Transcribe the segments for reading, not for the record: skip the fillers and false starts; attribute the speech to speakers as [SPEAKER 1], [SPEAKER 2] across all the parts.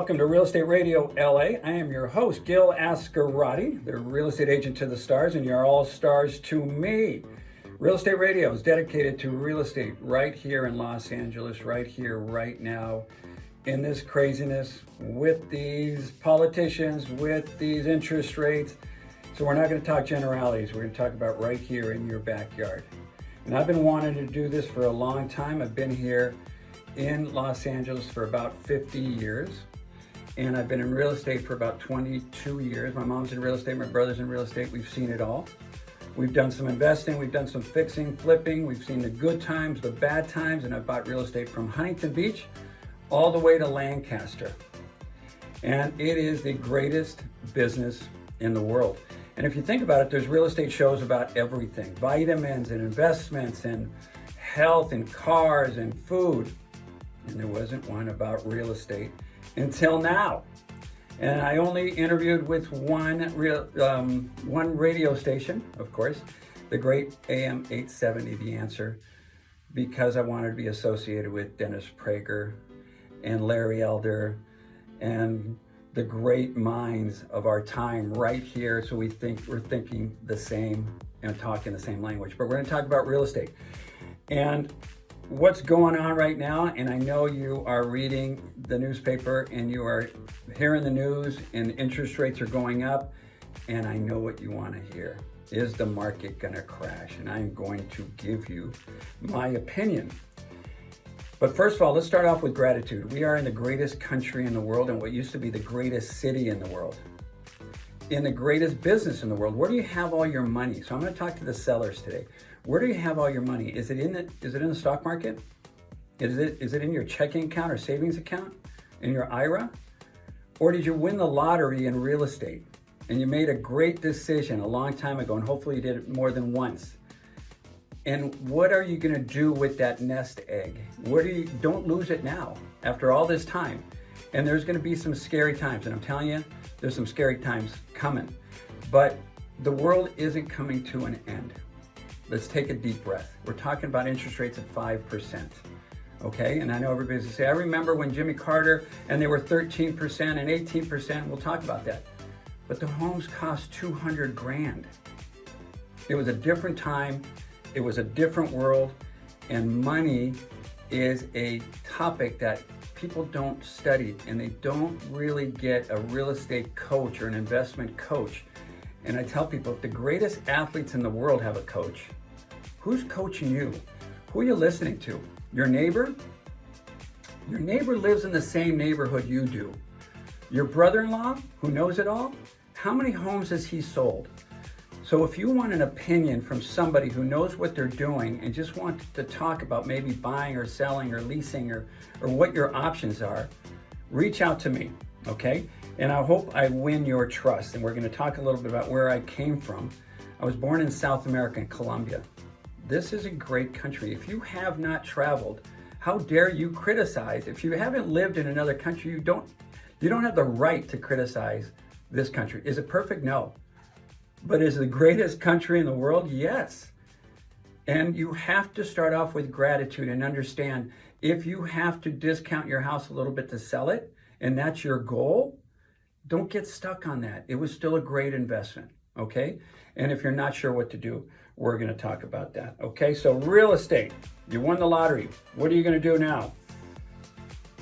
[SPEAKER 1] Welcome to Real Estate Radio LA. I am your host, Gil.Azcarate, the real estate agent to the stars, and you're all stars to me. Real Estate Radio is dedicated to real estate right here in Los Angeles, right here, right now, in this craziness with these politicians, with these interest rates. So we're not going to talk generalities. We're going to talk about right here in your backyard. And I've been wanting to do this for a long time. I've been here in Los Angeles for about 50 years. And I've been in real estate for about 22 years. My mom's in real estate, my brother's in real estate. We've seen it all. We've done some investing, we've done some fixing, flipping. We've seen the good times, the bad times, and I've bought real estate from Huntington Beach all the way to Lancaster. And it is the greatest business in the world. And if you think about it, there's real estate shows about everything. Vitamins and investments and health and cars and food. And there wasn't one about real estate until now. And I only interviewed with one radio station, of course, the great AM 870, The Answer, because I wanted to be associated with Dennis Prager and Larry Elder and the great minds of our time right here. So we're thinking the same and talking the same language. But we're going to talk about real estate and what's going on right now. And I know you are reading the newspaper and you are hearing the news and interest rates are going up. And I know what you want to hear. Is the market going to crash? And I'm going to give you my opinion. But first of all, let's start off with gratitude. We are in the greatest country in the world and what used to be the greatest city in the world. In the greatest business in the world. Where do you have all your money? So I'm going to talk to the sellers today. Where do you have all your money? Is it in the stock market? Is it in your checking account or savings account? In your IRA? Or did you win the lottery in real estate? And you made a great decision a long time ago, and hopefully you did it more than once. And what are you going to do with that nest egg? Don't lose it now after all this time. And there's going to be some scary times. And I'm telling you, there's some scary times coming. But the world isn't coming to an end. Let's take a deep breath. We're talking about interest rates at 5%. Okay, and I know everybody's going to say, I remember when Jimmy Carter and they were 13% and 18%. We'll talk about that. But the homes cost $200,000. It was a different time. It was a different world, and money is a topic that people don't study, and they don't really get a real estate coach or an investment coach. And I tell people, if the greatest athletes in the world have a coach, who's coaching you? Who are you listening to? Your neighbor? Your neighbor lives in the same neighborhood you do. Your brother-in-law, who knows it all? How many homes has he sold? So if you want an opinion from somebody who knows what they're doing and just want to talk about maybe buying or selling or leasing or what your options are, reach out to me, okay? And I hope I win your trust. And we're going to talk a little bit about where I came from. I was born in South America, in Colombia. This is a great country. If you have not traveled, how dare you criticize? If you haven't lived in another country, you don't have the right to criticize this country. Is it perfect? No. But is it the greatest country in the world? Yes. And you have to start off with gratitude and understand if you have to discount your house a little bit to sell it, and that's your goal, don't get stuck on that. It was still a great investment, okay? And if you're not sure what to do, we're going to talk about that, okay? So real estate, you won the lottery. What are you going to do now?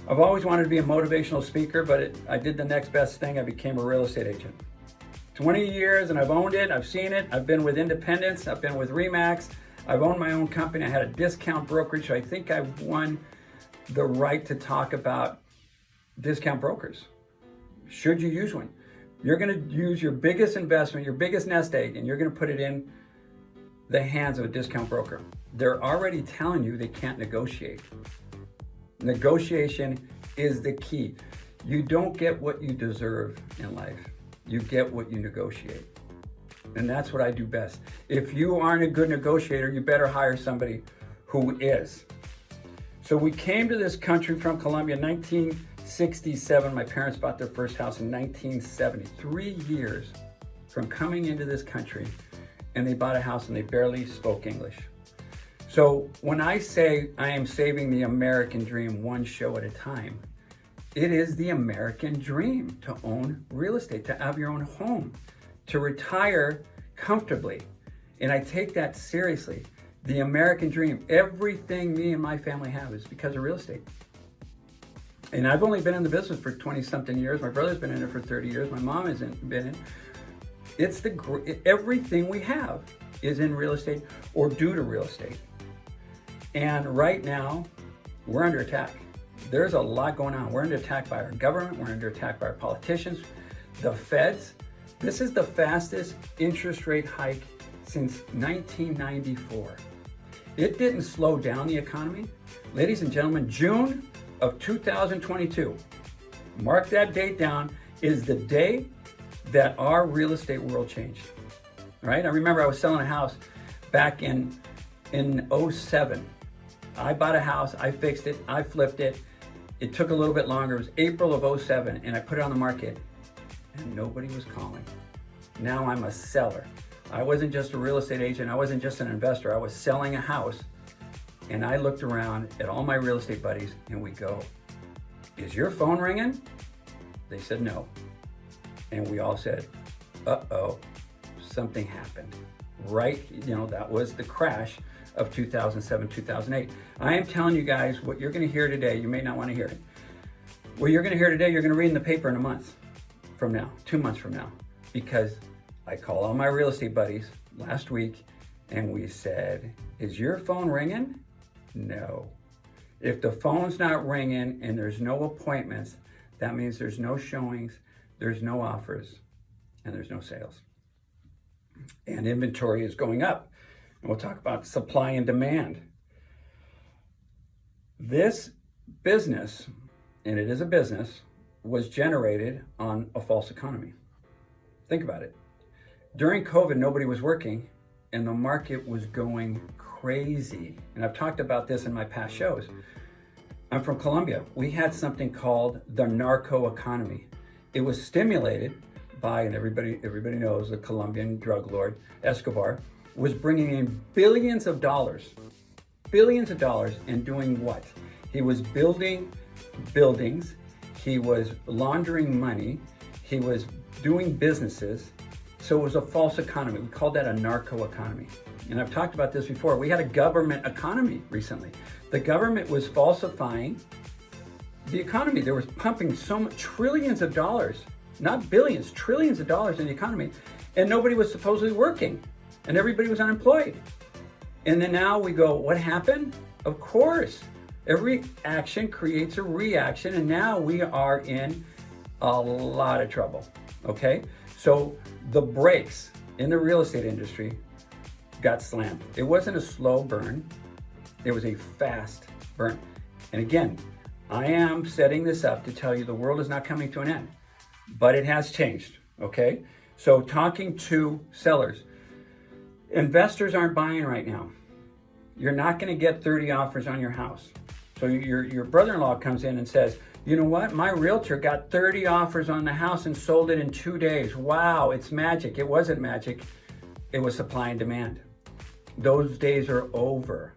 [SPEAKER 1] I've always wanted to be a motivational speaker, but I did the next best thing. I became a real estate agent. 20 years and I've owned it, I've seen it. I've been with independents, I've been with RE/MAX, I've owned my own company. I had a discount brokerage. So I think I've won the right to talk about discount brokers. Should you use one? You're going to use your biggest investment, your biggest nest egg, and you're going to put it in the hands of a discount broker. They're already telling you they can't negotiate. Negotiation is the key. You don't get what you deserve in life. You get what you negotiate. And that's what I do best. If you aren't a good negotiator, you better hire somebody who is. So we came to this country from Colombia in 1967. My parents bought their first house in 1970. 3 years from coming into this country, and they bought a house and they barely spoke English. So when I say I am saving the American dream one show at a time, It is the American dream to own real estate, to have your own home, to retire comfortably. And I take that seriously. The American dream. Everything me and my family have is because of real estate. And I've only been in the business for 20 something years. My brother's been in it for 30 years. My mom hasn't been in. It's everything we have is in real estate or due to real estate. And right now, we're under attack. There's a lot going on. We're under attack by our government. We're under attack by our politicians, the feds. This is the fastest interest rate hike since 1994. It didn't slow down the economy. Ladies and gentlemen, June of 2022, mark that date down, is the day that our real estate world changed. All right? I remember I was selling a house back in 07. I bought a house, I fixed it, I flipped it. It took a little bit longer. It was April of 07, and I put it on the market, and nobody was calling. Now I'm a seller. I wasn't just a real estate agent. I wasn't just an investor. I was selling a house. And I looked around at all my real estate buddies, and we go, "Is your phone ringing?" They said no. And we all said, uh-oh, something happened. Right, that was the crash of 2007, 2008. I am telling you guys what you're gonna hear today. You may not wanna hear it. What you're gonna hear today, you're gonna read in the paper in a month from now, 2 months from now, because I called all my real estate buddies last week, and we said, "Is your phone ringing?" No. If the phone's not ringing and there's no appointments, that means there's no showings, there's no offers, and there's no sales. And inventory is going up. And we'll talk about supply and demand. This business, and it is a business, was generated on a false economy. Think about it. During COVID, nobody was working, and the market was going crazy. And I've talked about this in my past shows. I'm from Colombia. We had something called the narco economy. It was stimulated by, and everybody knows, the Colombian drug lord Escobar was bringing in billions of dollars, and doing what? He was building buildings, he was laundering money, he was doing businesses. So it was a false economy. We called that a narco economy. And I've talked about this before. We had a government economy recently. The government was falsifying the economy. They were pumping so much, trillions of dollars, not billions, trillions of dollars in the economy, and nobody was supposedly working, and everybody was unemployed. And then now we go, what happened? Of course, every action creates a reaction, and now we are in a lot of trouble, okay? So the brakes in the real estate industry got slammed. It wasn't a slow burn, it was a fast burn. And again, I am setting this up to tell you the world is not coming to an end, but it has changed, okay? So talking to sellers, investors aren't buying right now. You're not gonna get 30 offers on your house. So your brother-in-law comes in and says, "You know what? My realtor got 30 offers on the house and sold it in 2 days. Wow, it's magic." It wasn't magic. It was supply and demand. Those days are over.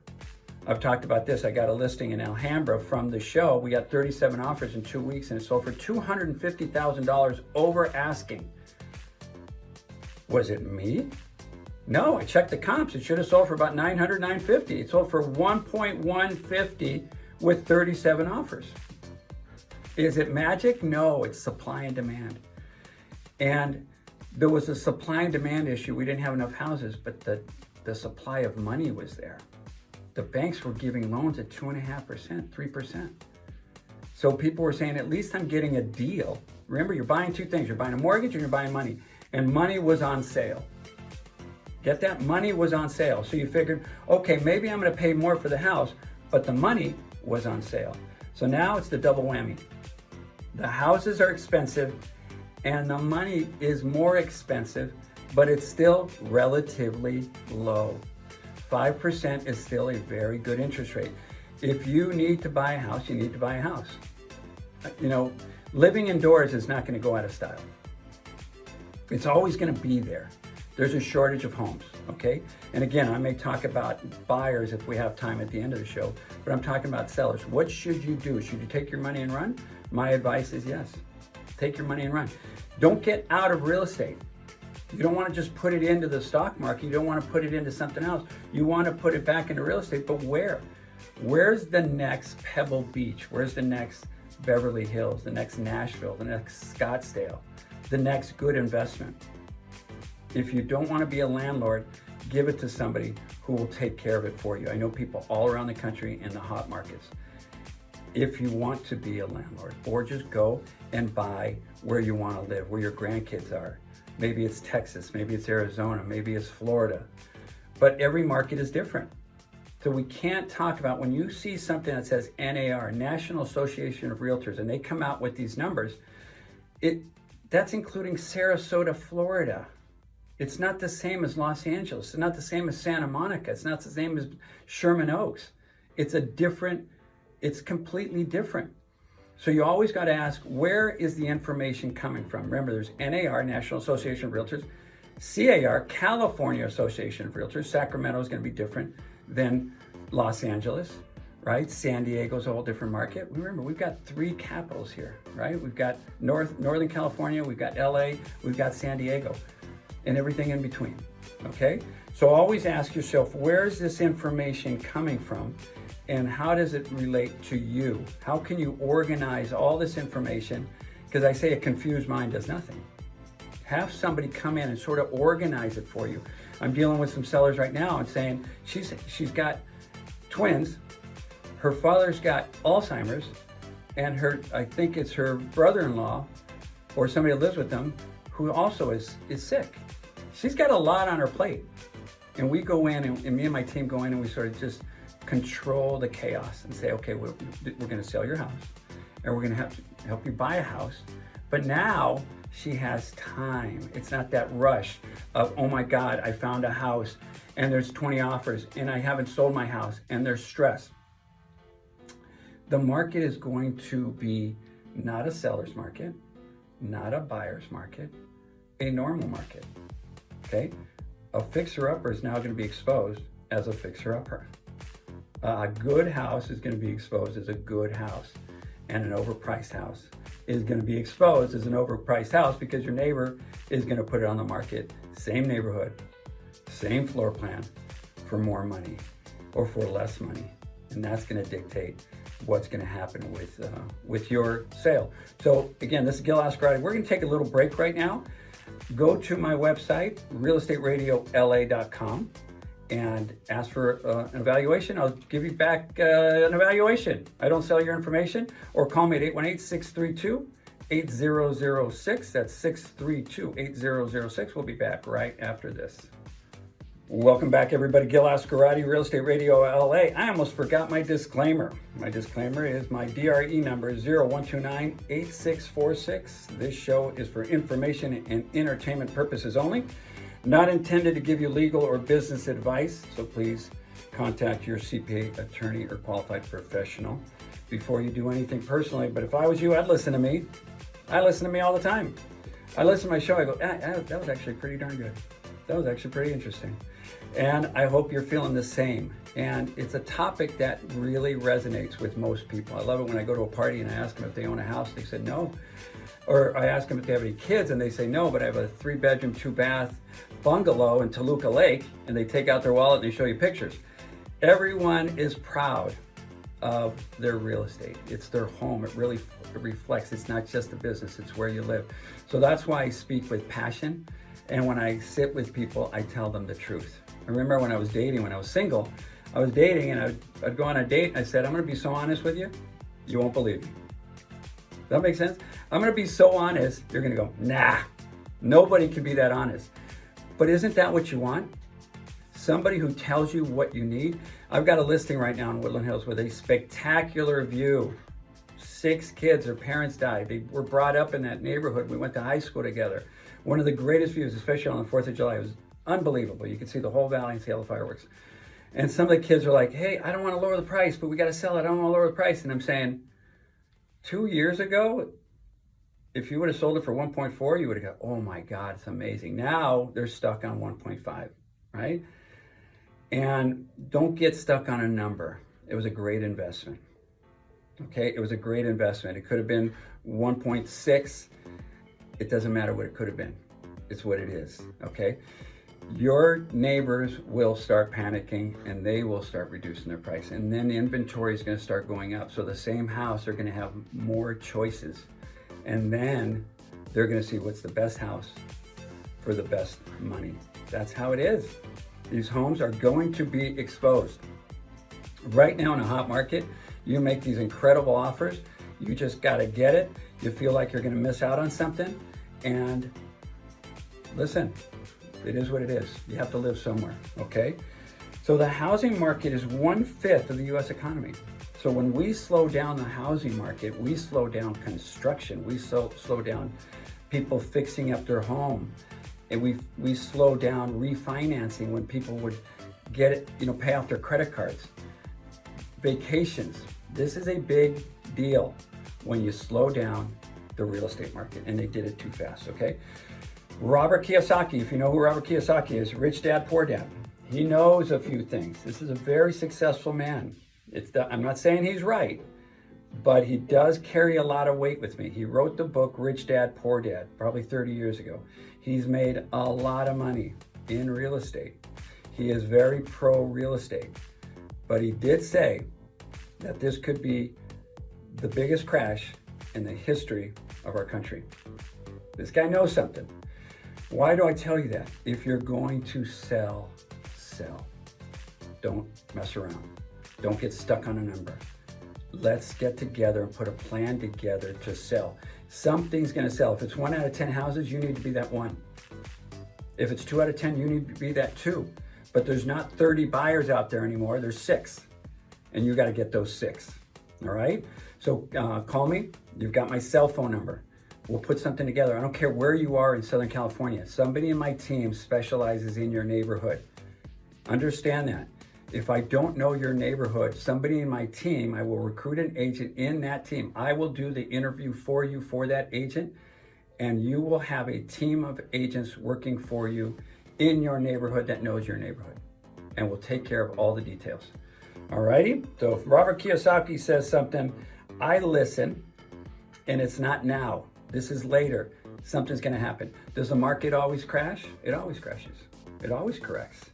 [SPEAKER 1] I've talked about this. I got a listing in Alhambra from the show. We got 37 offers in 2 weeks, and it sold for $250,000 over asking. Was it me? No, I checked the comps. It should have sold for about 900, 950. It sold for 1.150 with 37 offers. Is it magic? No, it's supply and demand. And there was a supply and demand issue. We didn't have enough houses, but the supply of money was there. The banks were giving loans at 2.5%, 3%. So people were saying, at least I'm getting a deal. Remember, you're buying two things. You're buying a mortgage and you're buying money. And money was on sale. Get that? Money was on sale. So you figured, okay, maybe I'm going to pay more for the house, but the money was on sale. So now it's the double whammy. The houses are expensive and the money is more expensive, but it's still relatively low. 5% is still a very good interest rate. If you need to buy a house, you need to buy a house. Living indoors is not going to go out of style. It's always going to be there. There's a shortage of homes, okay? And again, I may talk about buyers if we have time at the end of the show, but I'm talking about sellers. What should you do? Should you take your money and run? My advice is yes. Take your money and run. Don't get out of real estate. You don't want to just put it into the stock market. You don't want to put it into something else. You want to put it back into real estate, but where? Where's the next Pebble Beach? Where's the next Beverly Hills, the next Nashville, the next Scottsdale, the next good investment? If you don't want to be a landlord, give it to somebody who will take care of it for you. I know people all around the country in the hot markets. If you want to be a landlord, or just go and buy where you want to live, where your grandkids are. Maybe it's Texas, maybe it's Arizona, maybe it's Florida. But every market is different. So we can't talk about, when you see something that says NAR, National Association of Realtors, and they come out with these numbers, that's including Sarasota, Florida. It's not the same as Los Angeles. It's not the same as Santa Monica. It's not the same as Sherman Oaks. It's completely different. So you always got to ask, where is the information coming from? Remember, there's NAR, National Association of Realtors, CAR, California Association of Realtors. Sacramento is going to be different than Los Angeles, right? San Diego's a whole different market. Remember, we've got 3 capitals here, right? We've got Northern California, we've got LA, we've got San Diego, and everything in between, okay? So always ask yourself, where is this information coming from, and how does it relate to you? How can you organize all this information? Because I say a confused mind does nothing. Have somebody come in and sort of organize it for you. I'm dealing with some sellers right now and saying she's got twins, her father's got Alzheimer's, and I think it's her brother-in-law or somebody that lives with them who also is sick. She's got a lot on her plate. And we go in, and me and my team go in, and we sort of just control the chaos and say, okay, we're going to sell your house, and we're going to have to help you buy a house. But now she has time. It's not that rush of, oh my God, I found a house and there's 20 offers and I haven't sold my house, and there's stress. The market is going to be not a seller's market, not a buyer's market, a normal market, okay? A fixer-upper is now going to be exposed as a fixer-upper. A good house is going to be exposed as a good house, and an overpriced house is going to be exposed as an overpriced house because your neighbor is going to put it on the market, same neighborhood, same floor plan, for more money or for less money. And that's going to dictate what's going to happen with your sale. So again, this is Gil.Azcarate. We're going to take a little break right now. Go to my website, realestateradio.la.com, and ask for an evaluation. I'll give you back an evaluation. I don't sell your information. Or call me at 818-632-8006. That's 632-8006. We'll be back right after this. Welcome back, everybody. Gil.Azcarate, Real Estate Radio LA. I almost forgot my disclaimer. My disclaimer is my DRE number is 0129-8646. This show is for information and entertainment purposes only. Not intended to give you legal or business advice, so please contact your CPA, attorney, or qualified professional before you do anything personally. But if I was you, I'd listen to me. I listen to me all the time. I listen to my show, I go, that was actually pretty darn good. That was actually pretty interesting. And I hope you're feeling the same. And it's a topic that really resonates with most people. I love it when I go to a party and I ask them if they own a house. They said no. Or I ask them if they have any kids, and they say no, but I have a 3-bedroom, 2-bath bungalow in Toluca Lake, and they take out their wallet and they show you pictures. Everyone is proud of their real estate. It's their home. It really reflects. It's not just a business. It's where you live. So that's why I speak with passion. And when I sit with people, I tell them the truth. I remember when I was dating, when I was single, I was dating, and I'd go on a date, and I said, I'm going to be so honest with you, you won't believe me. Does that make sense? I'm going to be so honest, you're going to go, nah, nobody can be that honest. But isn't that what you want? Somebody who tells you what you need. I've got a listing right now in Woodland Hills with a spectacular view. 6 kids, their parents died. They were brought up in that neighborhood. We went to high school together. One of the greatest views, especially on the 4th of July. It was unbelievable. You could see the whole valley and see all the fireworks. And some of the kids are like, hey, I don't want to lower the price, but we got to sell it. I don't want to lower the price. And I'm saying, 2 years ago, If you would have sold it for 1.4, you would have got, oh my God, it's amazing. Now they're stuck on 1.5, right? And don't get stuck on a number. It was a great investment. Okay, it was a great investment. It could have been 1.6. It doesn't matter what it could have been. It's what it is, okay? Your neighbors will start panicking and they will start reducing their price. And then the inventory is going to start going up. So the same house are going to have more choices. And then they're going to see what's the best house for the best money. That's how it is. These homes are going to be exposed. Right now in a hot market, you make these incredible offers. You just got to get it. You feel like you're going to miss out on something. And listen, it is what it is. You have to live somewhere, okay? So the housing market is 1/5 of the US economy. So when we slow down the housing market, we slow down construction. We slow down people fixing up their home. And we slow down refinancing when people would get it, pay off their credit cards. Vacations. This is a big deal when you slow down the real estate market, and they did it too fast, okay? Robert Kiyosaki, if you know who Robert Kiyosaki is, Rich Dad, Poor Dad. He knows a few things. This is a very successful man. I'm not saying he's right, but he does carry a lot of weight with me. He wrote the book, Rich Dad, Poor Dad, probably 30 years ago. He's made a lot of money in real estate. He is very pro real estate, but he did say that this could be the biggest crash in the history of our country. This guy knows something. Why do I tell you that? If you're going to sell, sell. Don't mess around. Don't get stuck on a number. Let's get together and put a plan together to sell. Something's going to sell. If it's 1 out of 10 houses, you need to be that one. If it's 2 out of 10, you need to be that 2. But there's not 30 buyers out there anymore. There's 6. And you got to get those 6. All right? So call me. You've got my cell phone number. We'll put something together. I don't care where you are in Southern California. Somebody in my team specializes in your neighborhood. Understand that. If I don't know your neighborhood, somebody in my team, I will recruit an agent in that team. I will do the interview for you for that agent, and you will have a team of agents working for you in your neighborhood that knows your neighborhood, and will take care of all the details. All righty? So if Robert Kiyosaki says something, I listen, and it's not now. This is later. Something's going to happen. Does the market always crash? It always crashes. It always corrects.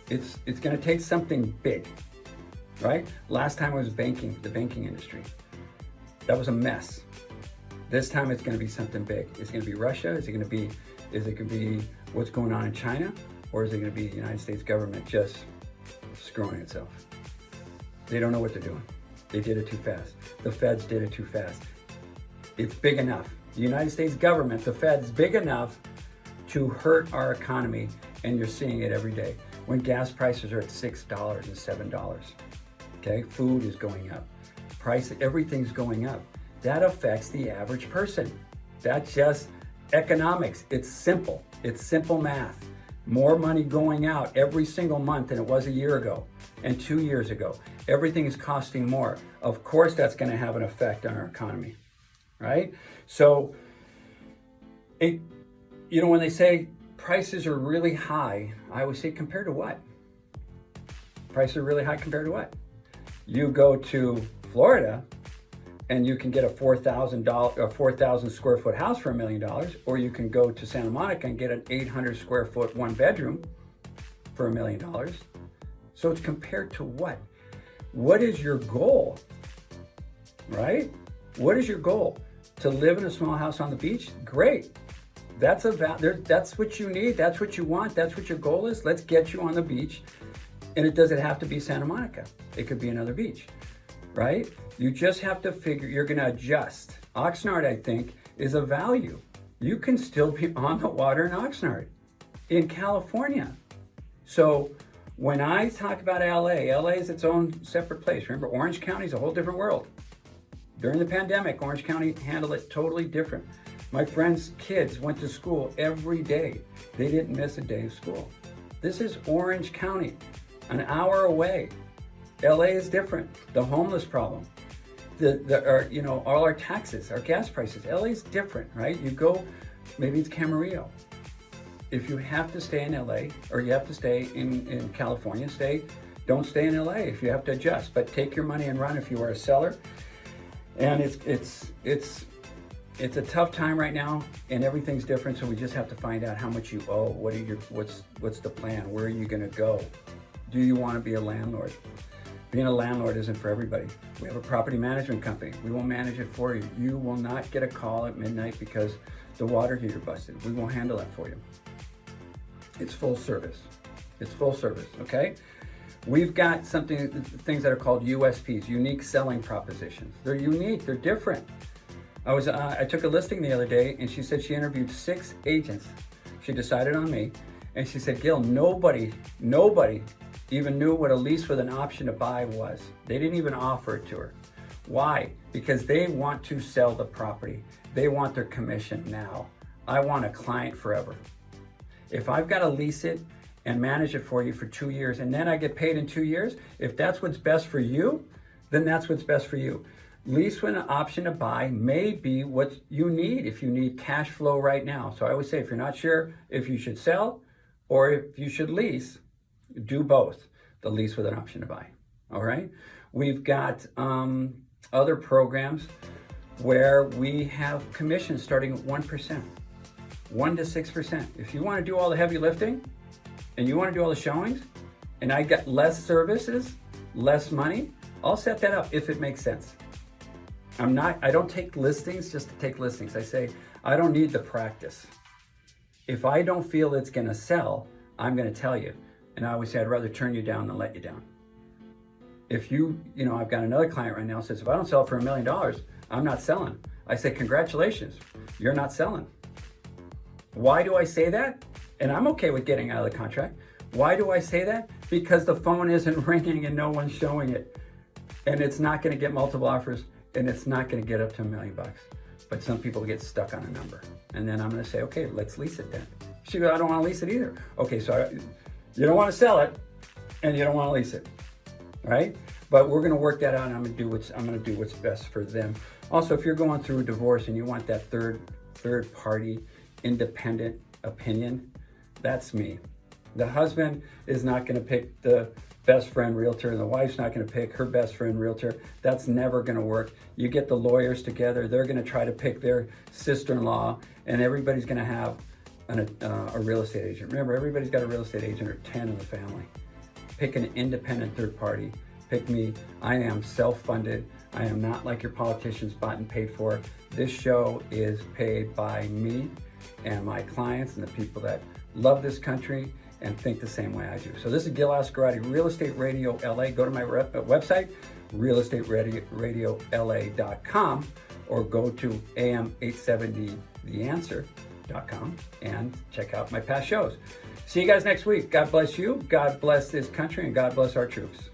[SPEAKER 1] It's going to take something big, right? Last time it was banking, the banking industry. That was a mess. This time it's going to be something big. It's going to be Russia. Is it going to be what's going on in China? Or is it going to be the United States government just screwing itself? They don't know what they're doing. They did it too fast. The feds did it too fast. It's big enough. The United States government, the Fed's big enough to hurt our economy, and you're seeing it every day. When gas prices are at $6 and $7, okay? Food is going up. Everything's going up. That affects the average person. That's just economics. It's simple. It's simple math. More money going out every single month than it was a year ago and 2 years ago. Everything is costing more. Of course, that's going to have an effect on our economy, right? So, when they say prices are really high, I always say, compared to what? Prices are really high compared to what? You go to Florida and you can get a $4,000 square foot house for $1 million, or you can go to Santa Monica and get an 800 square foot 1-bedroom for $1 million. So it's compared to what? What is your goal, right? What is your goal? To live in a small house on the beach? Great. That's what you need. That's what you want. That's what your goal is. Let's get you on the beach. And it doesn't have to be Santa Monica. It could be another beach, right? You just have to figure, you're going to adjust. Oxnard, I think, is a value. You can still be on the water in Oxnard, in California. So when I talk about LA is its own separate place. Remember, Orange County is a whole different world. During the pandemic, Orange County handled it totally different. My friends' kids went to school every day. They didn't miss a day of school. This is Orange County, an hour away. LA is different. The homeless problem. all our taxes, our gas prices. LA's different, right? You go, maybe it's Camarillo. If you have to stay in LA or you have to stay in California, don't stay in LA if you have to adjust, but take your money and run if you are a seller. And it's a tough time right now, and everything's different. So we just have to find out how much you owe. What's the plan? Where are you going to go? Do you want to be a landlord? Being a landlord isn't for everybody. We have a property management company. We will manage it for you. You will not get a call at midnight because the water heater busted. We will handle that for you. It's full service. It's full service, okay? We've got things that are called USPs, unique selling propositions. They're unique, they're different. I took a listing the other day, and she said she interviewed 6 agents. She decided on me, and she said, Gil, nobody even knew what a lease with an option to buy was. They didn't even offer it to her. Why? Because they want to sell the property. They want their commission now. I want a client forever. If I've got to lease it and manage it for you for 2 years, and then I get paid in 2 years, if that's what's best for you, then that's what's best for you. Lease with an option to buy may be what you need if you need cash flow right now. So I always say, if you're not sure if you should sell or if you should lease, do both, the lease with an option to buy, all right? We've got other programs where we have commissions starting at 1%, 1 to 6%. If you wanna do all the heavy lifting and you wanna do all the showings, and I get less services, less money, I'll set that up if it makes sense. I don't take listings just to take listings. I say, I don't need the practice. If I don't feel it's gonna sell, I'm gonna tell you. And I always say, I'd rather turn you down than let you down. If I've got another client right now who says, if I don't sell it for $1 million, I'm not selling. I say, congratulations, you're not selling. Why do I say that? And I'm okay with getting out of the contract. Why do I say that? Because the phone isn't ringing and no one's showing it. And it's not gonna get multiple offers, and it's not gonna get up to $1 million. But some people get stuck on a number. And then I'm gonna say, okay, let's lease it then. She goes, I don't wanna lease it either. Okay, so you don't wanna sell it, and you don't wanna lease it, right? But we're gonna work that out, and I'm gonna do what's best for them. Also, if you're going through a divorce and you want that third party independent opinion, that's me. The husband is not gonna pick the best friend realtor, and the wife's not gonna pick her best friend realtor. That's never gonna work. You get the lawyers together, they're gonna try to pick their sister-in-law, and everybody's gonna have a real estate agent. Remember, everybody's got a real estate agent or 10 in the family. Pick an independent third party. Pick me. I am self-funded. I am not like your politicians bought and paid for. This show is paid by me and my clients and the people that love this country and think the same way I do. So this is Gil.Azcarate, Real Estate Radio LA. Go to my website, realestateradiola.com, or go to am870theanswer.com and check out my past shows. See you guys next week. God bless you, God bless this country, and God bless our troops.